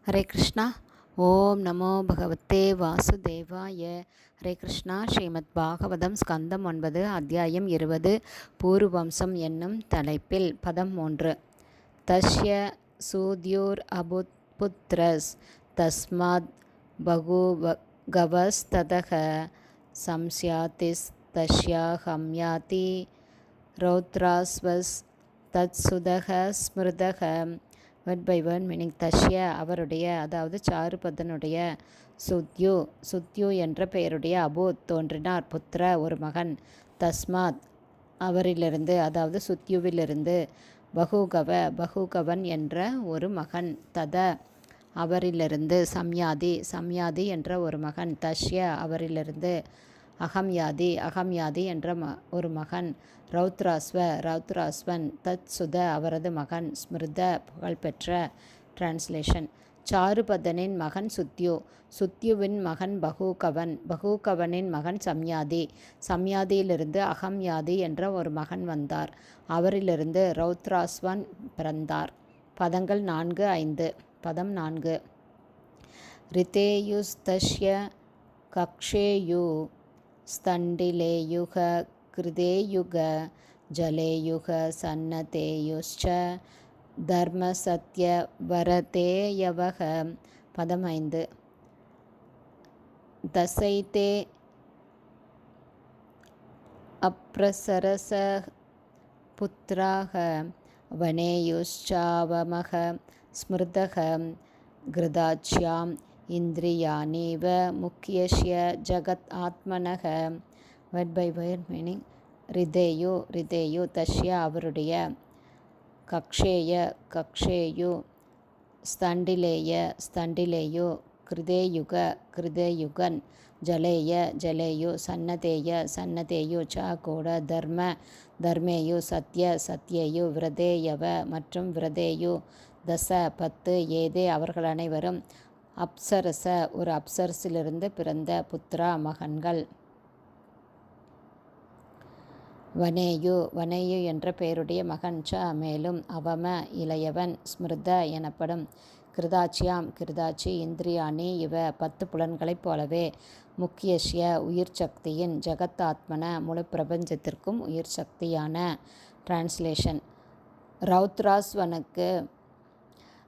ஹரே கிருஷ்ணா. ஓம் நமோ பகவத்தே வாசுதேவாய. ஹரே கிருஷ்ணா. ஸ்ரீமத் பாகவதம் ஸ்கந்தம் 9 அத்தியாயம் 20 பூர்வம்சம் என்னும் தலைப்பில் பதம் 3. தஸ்ய சூத்யூர் அபுத் புத்ரஸ் தஸ்மாத் பகுகவஸ்ததக சம்ஸ்யாதிஸ் தஸ்யா ஹம்யாதி ரௌத்ராஸ்வஸ் தத்சுதக ஸ்மிருதக. Word by word meaning. தஷ்ய அவருடைய, அதாவது சாருபதனுடைய, சுத்யு என்ற பெயருடைய, அபூத் தோன்றினார், புத்திர ஒரு மகன், தஸ்மாத் அவரிலிருந்து, அதாவது சுத்யுவிலிருந்து, பகுகவன் என்ற ஒரு மகன், தத அவரிலிருந்து, சம்யாதி என்ற ஒரு மகன், தஷ்ய அவரிலிருந்து, அகம்யாதி என்ற ஒரு மகன், ரௌத்ராஸ்வன் தத்சுத அவரது மகன், ஸ்மிருத புகழ்பெற்ற. டிரான்ஸ்லேஷன். சாருபதனின் மகன் சுத்யுவின் மகன் பகுகவனின் மகன் சம்யாதியிலிருந்து அகம்யாதி என்ற ஒரு மகன் வந்தார். அவரிலிருந்து ரௌத்ராஸ்வன் பிறந்தார். பதங்கள் 4, 5. பதம் 4. ரிதேயுஸ்தஸ்ய கக்ஷேயு ஸ்தண்டிலேயுக கிருதேயுக ஜலேயுக சன்னதேயுஷ்ச தர்மசத்ய வரதேயவக. பதம் 5. தசைதே அப்ரசரச புத்ராக வனேயுஷ்சாவமக ஸ்மிருதக கிருதாச்யாம் இந்திரியானீவ முக்கியஸ்ய ஜகத் ஆத்மனக. Word by word meaning. ரிதேயு தஷ்ய அவருடைய, கக்ஷேயு ஸ்தண்டிலேயு கிருதேயுகன் ஜலேயு சன்னதேயு சாகோட தர்மேயு சத்யேயு விரதேயவ மற்றும் விரதேயு தச 10 ஏதே அவர்கள் அனைவரும் அப்சரச ஒரு அப்சரசிலிருந்து பிறந்த புத்ரா மகன்கள். வனேயு என்ற பெயருடைய மகன் மேலும் அவம இளையவன், ஸ்மிருத எனப்படும், கிருதாச்சி இந்திரியாணி இவ 10 புலன்களைப் போலவே, முக்கியஸ்ய உயிர் சக்தியின், ஜகத் ஆத்மன முழு பிரபஞ்சத்திற்கும் உயிர் சக்தியான. டிரான்ஸ்லேஷன். ரௌத்ராஸ்வனுக்கு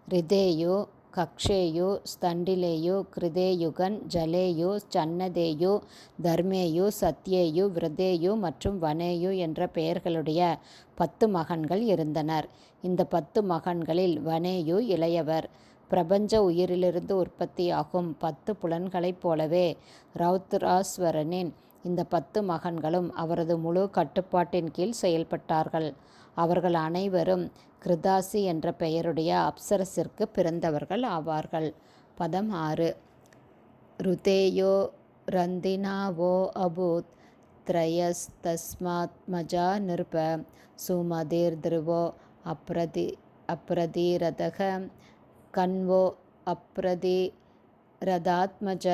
ரிதேயு, கக்ஷேயு, ஸ்தண்டிலேயு, கிருதேயுகன், ஜலேயு, சன்னதேயு, தர்மேயு, சத்யேயு, விரதேயு மற்றும் வனேயு என்ற பெயர்களுடைய 10 மகன்கள் இருந்தனர். இந்த 10 மகன்களில் வனேயு இளையவர். பிரபஞ்ச உயிரிலிருந்து உற்பத்தியாகும் 10 புலன்களைப் போலவே ரௌத்ராஸ்வரனின் இந்த 10 மகன்களும் அவரது முழு கட்டுப்பாட்டின் கீழ் செயல்பட்டார்கள். அவர்கள் அனைவரும் கிருதாசி என்ற பெயருடைய அப்சரசிற்கு பிறந்தவர்கள் ஆவார்கள். பதம் 6. ருதேயோ ரந்தினாவோ அபூத் த்ரயஸ்தஸ்மாத்மஜா நிருப சுமதிர் திருவோ அப்ரதிரதக கன்வோ அப்ரதிரதாத்மஜ.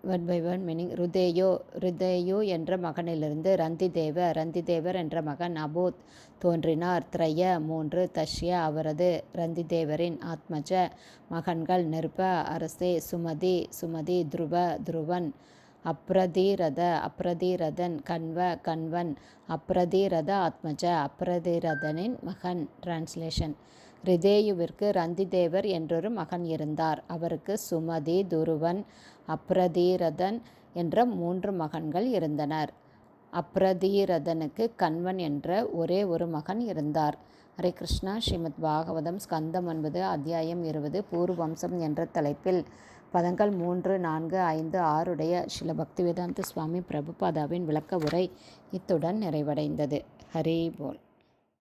Word by word meaning. ருதேயு என்ற மகனிலிருந்து ரந்திதேவர் என்ற மகன் அபூத் தோன்றினார். 3 தஷ்ய அவரது, ரந்திதேவரின் ஆத்மஜ மகன்கள், நிருப அரசே, சுமதி துருவன், அப்ரதிரதன் கன்வன், அப்ரதிரத ஆத்மஜ அப்ரதிரதனின் மகன். டிரான்ஸ்லேஷன். ரிதேயுவிற்கு ரந்திதேவர் என்றொரு மகன் இருந்தார். அவருக்கு சுமதி, துருவன், அப்ரதிரதன் என்ற 3 மகன்கள் இருந்தனர். அப்ரதிரதனுக்கு கன்வன் என்ற ஒரே ஒரு மகன் இருந்தார். ஹரே கிருஷ்ணா. ஸ்ரீமத் பாகவதம் ஸ்கந்தம் 9 அத்தியாயம் 20 பூர்வம்சம் என்ற தலைப்பில் பதங்கள் 3, 4, 5, 6 ஸ்ரீல பக்திவேதாந்த சுவாமி பிரபுபாதாவின் விளக்க உரை இத்துடன் நிறைவடைந்தது. ஹரி போல்.